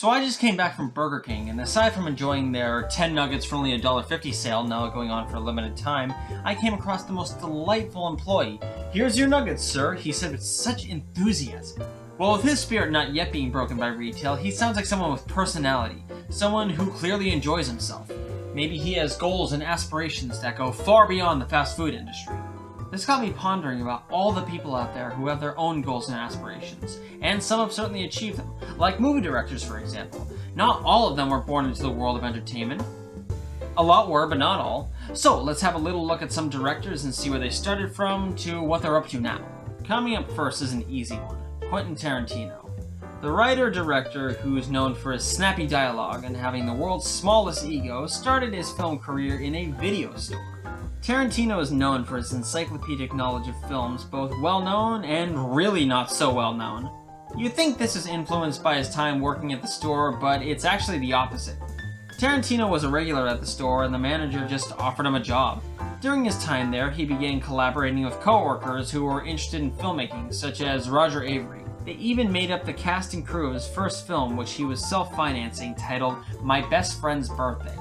So I just came back from Burger King, and aside from enjoying their 10 nuggets for only $1.50 sale, now going on for a limited time, I came across the most delightful employee. "Here's your nuggets, sir," he said with such enthusiasm. Well, with his spirit not yet being broken by retail, he sounds like someone with personality, someone who clearly enjoys himself. Maybe he has goals and aspirations that go far beyond the fast food industry. This got me pondering about all the people out there who have their own goals and aspirations, and some have certainly achieved them, like movie directors for example. Not all of them were born into the world of entertainment. A lot were, but not all. So let's have a little look at some directors and see where they started from to what they're up to now. Coming up first is an easy one, Quentin Tarantino. The writer-director, who is known for his snappy dialogue and having the world's smallest ego, started his film career in a video store. Tarantino is known for his encyclopedic knowledge of films, both well-known and really not so well-known. You'd think this is influenced by his time working at the store, but it's actually the opposite. Tarantino was a regular at the store and the manager just offered him a job. During his time there, he began collaborating with co-workers who were interested in filmmaking, such as Roger Avary. They even made up the cast and crew of his first film, which he was self-financing, titled My Best Friend's Birthday.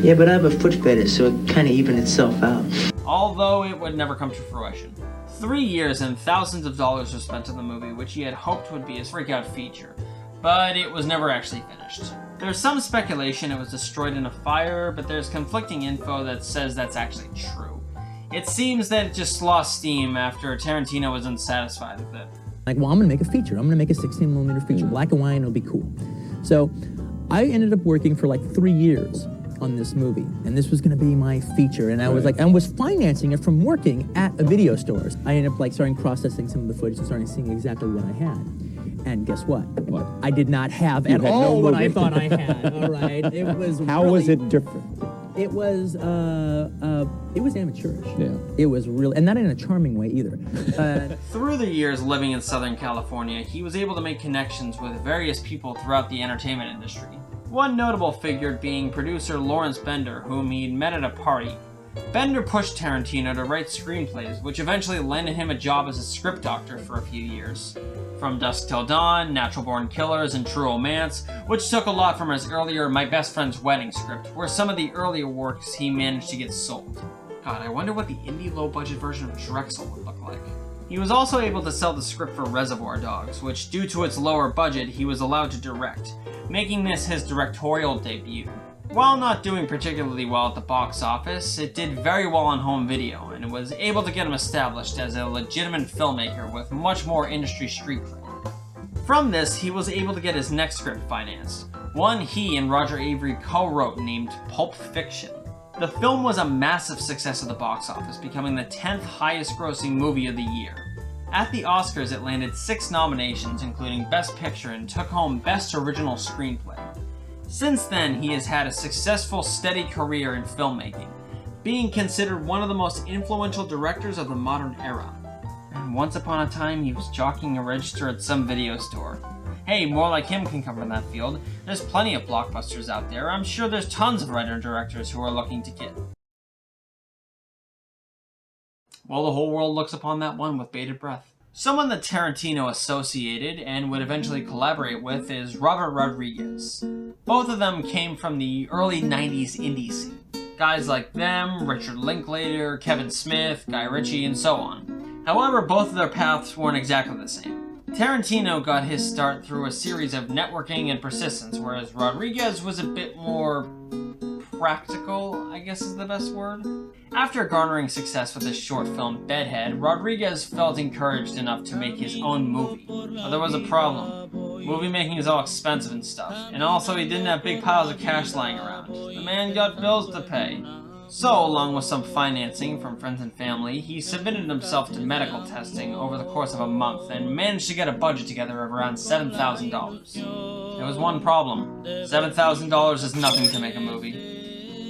Yeah, but I have a foot fetish, so it kind of evened itself out. Although it would never come to fruition. 3 years and thousands of dollars were spent on the movie, which he had hoped would be his freakout feature, but it was never actually finished. There's some speculation it was destroyed in a fire, but there's conflicting info that says that's actually true. It seems that it just lost steam after Tarantino was unsatisfied with it. Like, well, I'm gonna make a feature. I'm gonna make a 16mm feature, black and white, and it'll be cool. So I ended up working for like 3 years on this movie, and this was gonna be my feature. And I was financing it from working at a video stores. I ended up like starting processing some of the footage and starting seeing exactly what I had. And guess what? What? I did not have at all what I thought I had. All right, it was. How was it different? It was amateurish. Yeah. It was really, and not in a charming way either. Through the years living in Southern California, he was able to make connections with various people throughout the entertainment industry. One notable figure being producer Lawrence Bender, whom he'd met at a party. Bender pushed Tarantino to write screenplays, which eventually landed him a job as a script doctor for a few years. From Dusk Till Dawn, Natural Born Killers, and True Romance, which took a lot from his earlier My Best Friend's Wedding script, were some of the earlier works he managed to get sold. God, I wonder what the indie low-budget version of Drexel would look like. He was also able to sell the script for Reservoir Dogs, which due to its lower budget, he was allowed to direct, making this his directorial debut. While not doing particularly well at the box office, it did very well on home video, and it was able to get him established as a legitimate filmmaker with much more industry street cred. From this, he was able to get his next script financed, one he and Roger Avary co-wrote named Pulp Fiction. The film was a massive success at the box office, becoming the 10th highest grossing movie of the year. At the Oscars, it landed 6 nominations, including Best Picture, and took home Best Original Screenplay. Since then, he has had a successful, steady career in filmmaking, being considered one of the most influential directors of the modern era. And once upon a time, he was jockeying a register at some video store. Hey, more like him can come from that field. There's plenty of blockbusters out there. I'm sure there's tons of writer-directors who are looking to get. Well, the whole world looks upon that one with bated breath. Someone that Tarantino associated and would eventually collaborate with is Robert Rodrigues. Both of them came from the early 90s indie scene. Guys like them, Richard Linklater, Kevin Smith, Guy Ritchie, and so on. However, both of their paths weren't exactly the same. Tarantino got his start through a series of networking and persistence, whereas Rodrigues was a bit more practical, I guess is the best word. After garnering success with his short film Bedhead, Rodrigues felt encouraged enough to make his own movie. But there was a problem. Movie making is all expensive and stuff, and also he didn't have big piles of cash lying around. The man got bills to pay. So, along with some financing from friends and family, he submitted himself to medical testing over the course of a month and managed to get a budget together of around $7,000. There was one problem. $7,000 is nothing to make a movie.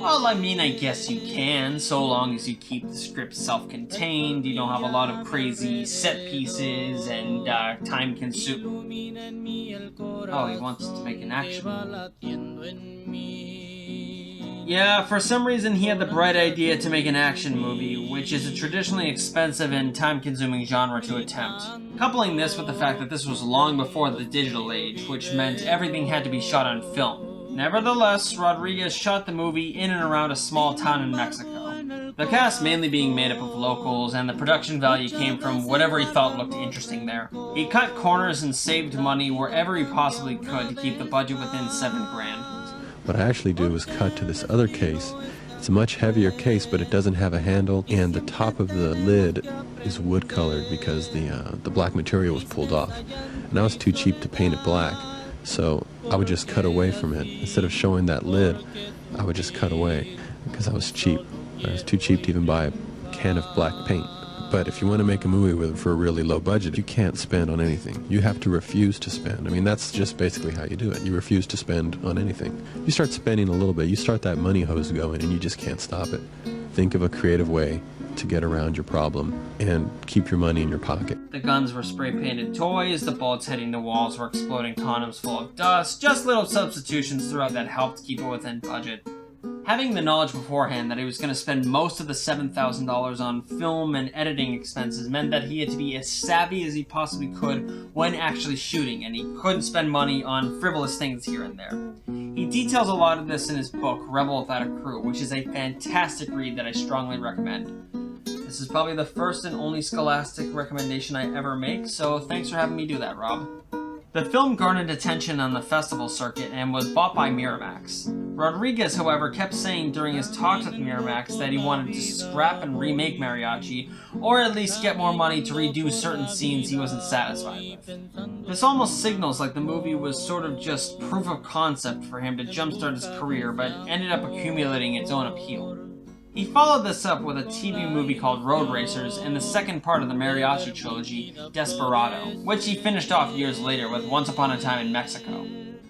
Well, I mean, I guess you can, so long as you keep the script self-contained, you don't have a lot of crazy set pieces and time-consuming. Oh, he wants to make an action movie. Yeah, for some reason he had the bright idea to make an action movie, which is a traditionally expensive and time-consuming genre to attempt. Coupling this with the fact that this was long before the digital age, which meant everything had to be shot on film. Nevertheless, Rodrigues shot the movie in and around a small town in Mexico. The cast mainly being made up of locals, and the production value came from whatever he thought looked interesting there. He cut corners and saved money wherever he possibly could to keep the budget within $7 grand. What I actually do is cut to this other case. It's a much heavier case, but it doesn't have a handle, and the top of the lid is wood colored because the black material was pulled off. And I was too cheap to paint it black, so I would just cut away from it. Instead of showing that lid, I would just cut away because I was cheap. I was too cheap to even buy a can of black paint. But if you want to make a movie for a really low budget, you can't spend on anything. You have to refuse to spend. I mean, that's just basically how you do it. You refuse to spend on anything. You start spending a little bit, you start that money hose going, and you just can't stop it. Think of a creative way to get around your problem and keep your money in your pocket. The guns were spray-painted toys, the bullets hitting the walls were exploding condoms full of dust, just little substitutions throughout that helped keep it within budget. Having the knowledge beforehand that he was going to spend most of the $7,000 on film and editing expenses meant that he had to be as savvy as he possibly could when actually shooting, and he couldn't spend money on frivolous things here and there. He details a lot of this in his book, Rebel Without a Crew, which is a fantastic read that I strongly recommend. This is probably the first and only scholastic recommendation I ever make, so thanks for having me do that, Rob. The film garnered attention on the festival circuit and was bought by Miramax. Rodrigues, however, kept saying during his talks with Miramax that he wanted to scrap and remake Mariachi, or at least get more money to redo certain scenes he wasn't satisfied with. This almost signals like the movie was sort of just proof of concept for him to jumpstart his career, but ended up accumulating its own appeal. He followed this up with a TV movie called Road Racers and the second part of the Mariachi trilogy, Desperado, which he finished off years later with Once Upon a Time in Mexico.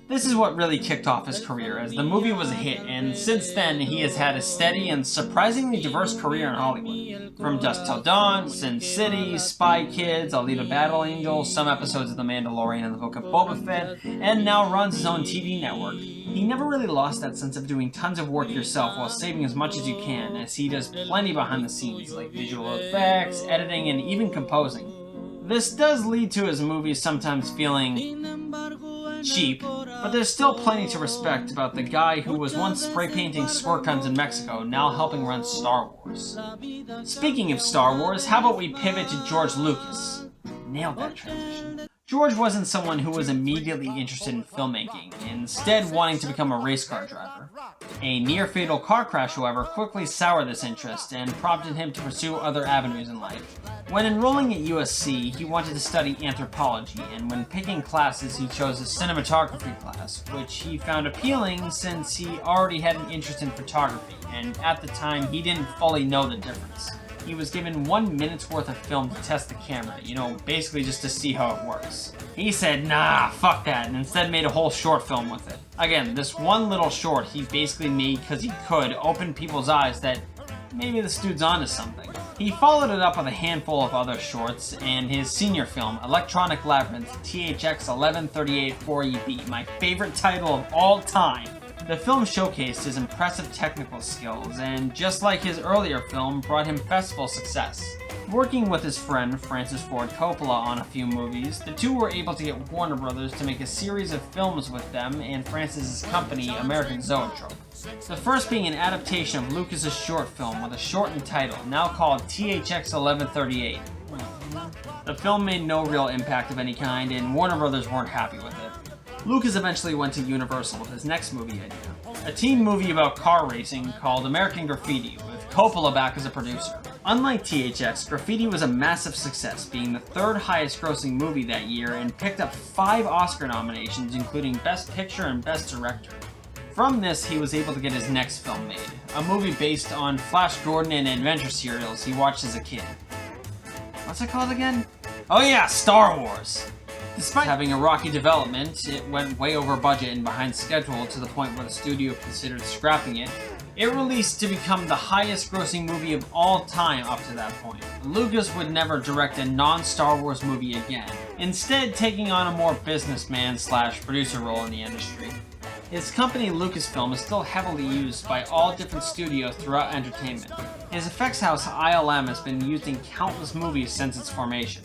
This is what really kicked off his career, as the movie was a hit, and since then he has had a steady and surprisingly diverse career in Hollywood. From Dusk Till Dawn, Sin City, Spy Kids, Alita Battle Angel, some episodes of The Mandalorian and the Book of Boba Fett, and now runs his own TV network. He never really lost that sense of doing tons of work yourself while saving as much as you can, as he does plenty behind the scenes, like visual effects, editing, and even composing. This does lead to his movies sometimes feeling cheap, but there's still plenty to respect about the guy who was once spray painting squirt guns in Mexico, now helping run Star Wars. Speaking of Star Wars, how about we pivot to George Lucas? Nailed that transition. George wasn't someone who was immediately interested in filmmaking, instead wanting to become a race car driver. A near-fatal car crash, however, quickly soured this interest and prompted him to pursue other avenues in life. When enrolling at USC, he wanted to study anthropology, and when picking classes, he chose a cinematography class, which he found appealing since he already had an interest in photography, and at the time, he didn't fully know the difference. He was given 1 minute's worth of film to test the camera, basically just to see how it works. He said, nah, fuck that, and instead made a whole short film with it. Again, this one little short he basically made because he could open people's eyes that maybe this dude's onto something. He followed it up with a handful of other shorts, and his senior film, Electronic Labyrinth, THX 1138-4EB, my favorite title of all time. The film showcased his impressive technical skills, and just like his earlier film, brought him festival success. Working with his friend Francis Ford Coppola on a few movies, the two were able to get Warner Brothers to make a series of films with them and Francis's company, American Zoetrope. The first being an adaptation of Lucas's short film with a shortened title, now called THX 1138. The film made no real impact of any kind, and Warner Brothers weren't happy with it. Lucas eventually went to Universal with his next movie idea, a teen movie about car racing called American Graffiti, with Coppola back as a producer. Unlike THX, Graffiti was a massive success, being the third highest grossing movie that year and picked up 5 Oscar nominations, including Best Picture and Best Director. From this, he was able to get his next film made, a movie based on Flash Gordon and adventure serials he watched as a kid. What's it called again? Oh yeah, Star Wars! Despite having a rocky development, it went way over budget and behind schedule to the point where the studio considered scrapping it. It released to become the highest grossing movie of all time up to that point. Lucas would never direct a non-Star Wars movie again, instead taking on a more businessman/producer role in the industry. His company Lucasfilm is still heavily used by all different studios throughout entertainment. His effects house ILM has been used in countless movies since its formation.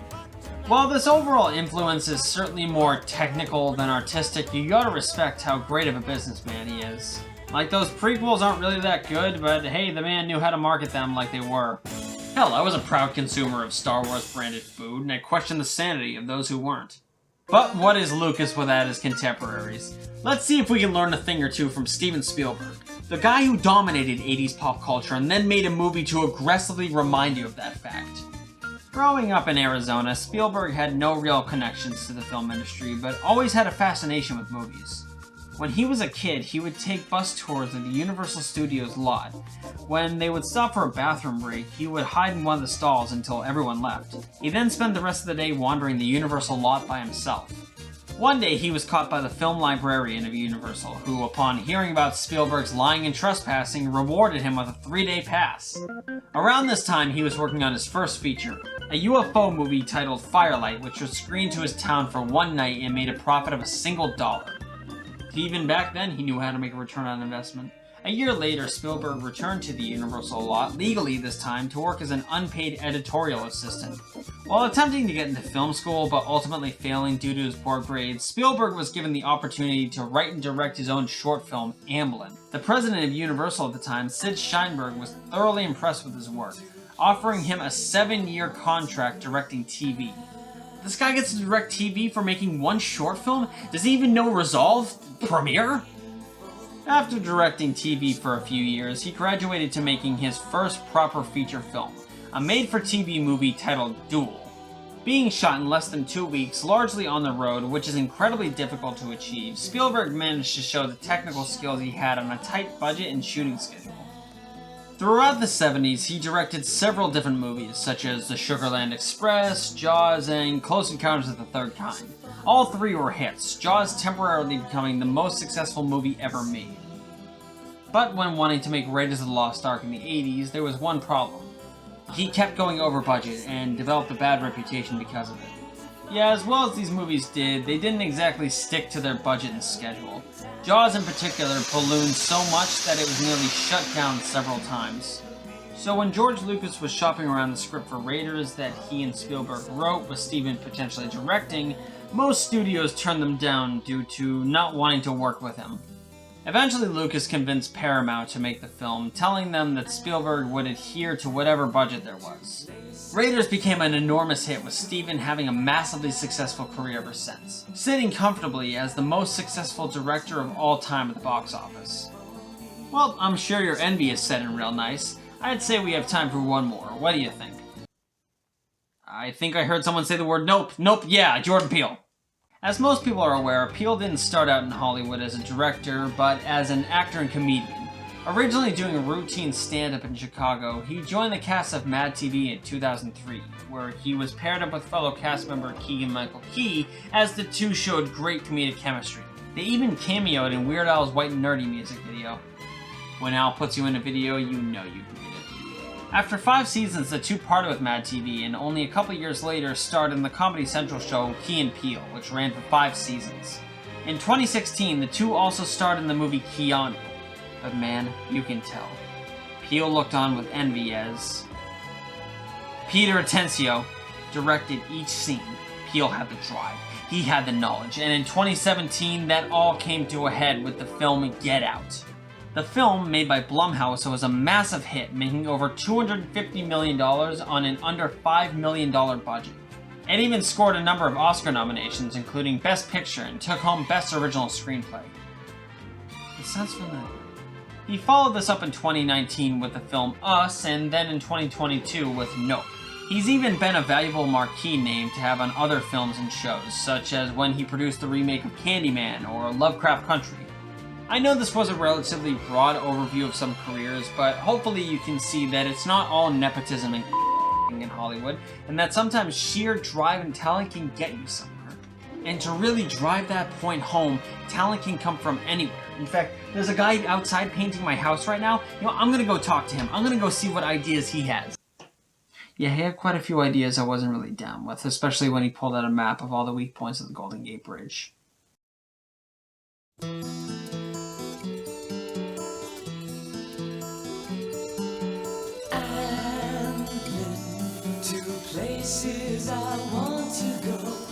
While this overall influence is certainly more technical than artistic, you gotta respect how great of a businessman he is. Like, those prequels aren't really that good, but hey, the man knew how to market them like they were. Hell, I was a proud consumer of Star Wars branded food, and I question the sanity of those who weren't. But what is Lucas without his contemporaries? Let's see if we can learn a thing or two from Steven Spielberg, the guy who dominated 80s pop culture and then made a movie to aggressively remind you of that fact. Growing up in Arizona, Spielberg had no real connections to the film industry, but always had a fascination with movies. When he was a kid, he would take bus tours of the Universal Studios lot. When they would stop for a bathroom break, he would hide in one of the stalls until everyone left. He then spent the rest of the day wandering the Universal lot by himself. One day, he was caught by the film librarian of Universal, who, upon hearing about Spielberg's lying and trespassing, rewarded him with a 3-day pass. Around this time, he was working on his first feature, a UFO movie titled Firelight, which was screened to his town for one night and made a profit of $1. Even back then, he knew how to make a return on investment. A year later, Spielberg returned to the Universal lot, legally this time, to work as an unpaid editorial assistant. While attempting to get into film school, but ultimately failing due to his poor grades, Spielberg was given the opportunity to write and direct his own short film, Amblin. The president of Universal at the time, Sid Sheinberg, was thoroughly impressed with his work, offering him a 7-year contract directing TV. This guy gets to direct TV for making one short film? Does he even know Resolve? Premiere? After directing TV for a few years, he graduated to making his first proper feature film, a made-for-TV movie titled Duel. Being shot in less than 2 weeks, largely on the road, which is incredibly difficult to achieve, Spielberg managed to show the technical skills he had on a tight budget and shooting schedule. Throughout the 70s, he directed several different movies, such as The Sugarland Express, Jaws, and Close Encounters of the Third Kind. All three were hits, Jaws temporarily becoming the most successful movie ever made. But when wanting to make Raiders of the Lost Ark in the 80s, there was one problem. He kept going over budget and developed a bad reputation because of it. Yeah, as well as these movies did, they didn't exactly stick to their budget and schedule. Jaws in particular ballooned so much that it was nearly shut down several times. So when George Lucas was shopping around the script for Raiders that he and Spielberg wrote, with Steven potentially directing, most studios turned them down due to not wanting to work with him. Eventually, Lucas convinced Paramount to make the film, telling them that Spielberg would adhere to whatever budget there was. Raiders became an enormous hit, with Steven having a massively successful career ever since, sitting comfortably as the most successful director of all time at the box office. Well, I'm sure your envy is set in real nice. I'd say we have time for one more. What do you think? I think I heard someone say the word nope. Nope, yeah, Jordan Peele. As most people are aware, Peele didn't start out in Hollywood as a director, but as an actor and comedian. Originally doing a routine stand-up in Chicago, he joined the cast of Mad TV in 2003, where he was paired up with fellow cast member Keegan-Michael Key, as the two showed great comedic chemistry. They even cameoed in Weird Al's White and Nerdy music video. When Al puts you in a video, you know you can read it. After 5 seasons, the two parted with Mad TV, and only a couple years later starred in the Comedy Central show Key and Peele, which ran for 5 seasons. In 2016, the two also starred in the movie Keanu. But man, you can tell. Peele looked on with envy as Peter Atencio directed each scene. Peele had the drive, he had the knowledge, and in 2017 that all came to a head with the film Get Out. The film, made by Blumhouse, was a massive hit, making over $250 million on an under $5 million budget. It even scored a number of Oscar nominations, including Best Picture, and took home Best Original Screenplay. It sounds familiar. He followed this up in 2019 with the film Us, and then in 2022 with Nope. He's even been a valuable marquee name to have on other films and shows, such as when he produced the remake of Candyman or Lovecraft Country. I know this was a relatively broad overview of some careers, but hopefully you can see that it's not all nepotism and in Hollywood, and that sometimes sheer drive and talent can get you somewhere. And to really drive that point home, talent can come from anywhere. In fact, there's a guy outside painting my house right now. You know, I'm gonna go talk to him. I'm gonna go see what ideas he has. Yeah, he had quite a few ideas I wasn't really down with, especially when he pulled out a map of all the weak points of the Golden Gate Bridge. Places I want to go.